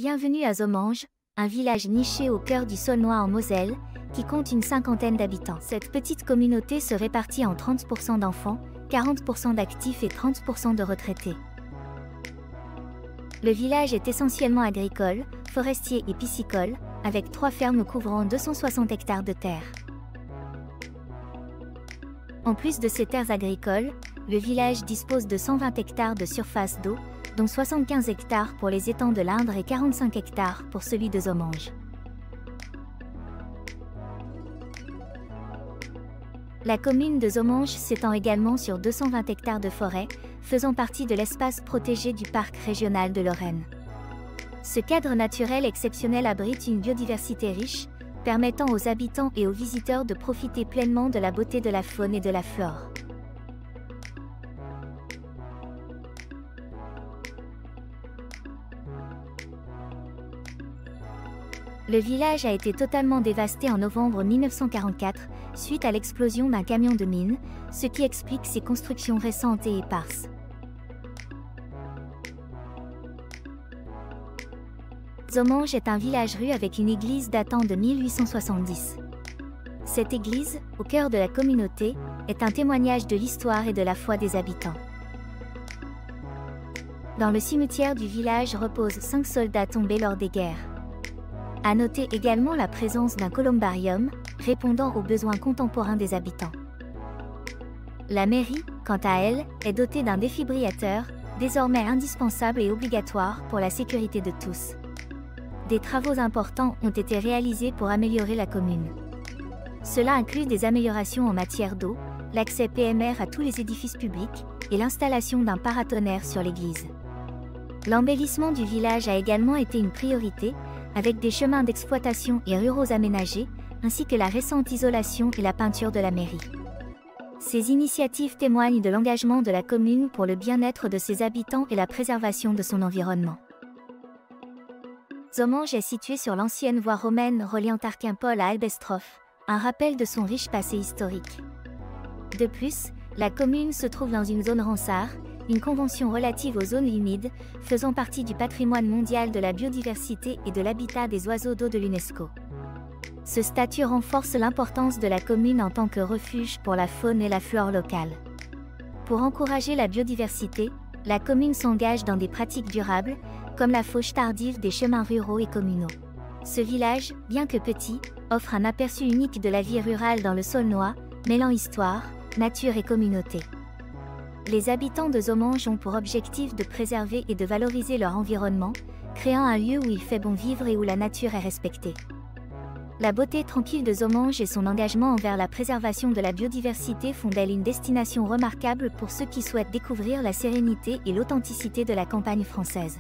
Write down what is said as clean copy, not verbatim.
Bienvenue à Zomanges, un village niché au cœur du Saulnois en Moselle, qui compte une cinquantaine d'habitants. Cette petite communauté se répartit en 30% d'enfants, 40% d'actifs et 30% de retraités. Le village est essentiellement agricole, forestier et piscicole, avec 3 fermes couvrant 260 hectares de terre. En plus de ces terres agricoles, le village dispose de 120 hectares de surface d'eau, dont 75 hectares pour les étangs de l'Indre et 45 hectares pour celui de Zomanges. La commune de Zomanges s'étend également sur 220 hectares de forêt, faisant partie de l'espace protégé du parc régional de Lorraine. Ce cadre naturel exceptionnel abrite une biodiversité riche, permettant aux habitants et aux visiteurs de profiter pleinement de la beauté de la faune et de la flore. Le village a été totalement dévasté en novembre 1944, suite à l'explosion d'un camion de mine, ce qui explique ses constructions récentes et éparses. Zomanges est un village-rue avec une église datant de 1870. Cette église, au cœur de la communauté, est un témoignage de l'histoire et de la foi des habitants. Dans le cimetière du village reposent 5 soldats tombés lors des guerres. À noter également la présence d'un columbarium, répondant aux besoins contemporains des habitants. La mairie, quant à elle, est dotée d'un défibrillateur, désormais indispensable et obligatoire pour la sécurité de tous. Des travaux importants ont été réalisés pour améliorer la commune. Cela inclut des améliorations en matière d'eau, l'accès PMR à tous les édifices publics, et l'installation d'un paratonnerre sur l'église. L'embellissement du village a également été une priorité, avec des chemins d'exploitation et ruraux aménagés, ainsi que la récente isolation et la peinture de la mairie. Ces initiatives témoignent de l'engagement de la commune pour le bien-être de ses habitants et la préservation de son environnement. Zomanges est situé sur l'ancienne voie romaine reliant Arquimpol à Albestroff, un rappel de son riche passé historique. De plus, la commune se trouve dans une zone Ramsar, une convention relative aux zones humides, faisant partie du patrimoine mondial de la biodiversité et de l'habitat des oiseaux d'eau de l'UNESCO. Ce statut renforce l'importance de la commune en tant que refuge pour la faune et la flore locale. Pour encourager la biodiversité, la commune s'engage dans des pratiques durables, comme la fauche tardive des chemins ruraux et communaux. Ce village, bien que petit, offre un aperçu unique de la vie rurale dans le Saulnois, mêlant histoire, nature et communauté. Les habitants de Zomanges ont pour objectif de préserver et de valoriser leur environnement, créant un lieu où il fait bon vivre et où la nature est respectée. La beauté tranquille de Zomanges et son engagement envers la préservation de la biodiversité font d'elle une destination remarquable pour ceux qui souhaitent découvrir la sérénité et l'authenticité de la campagne française.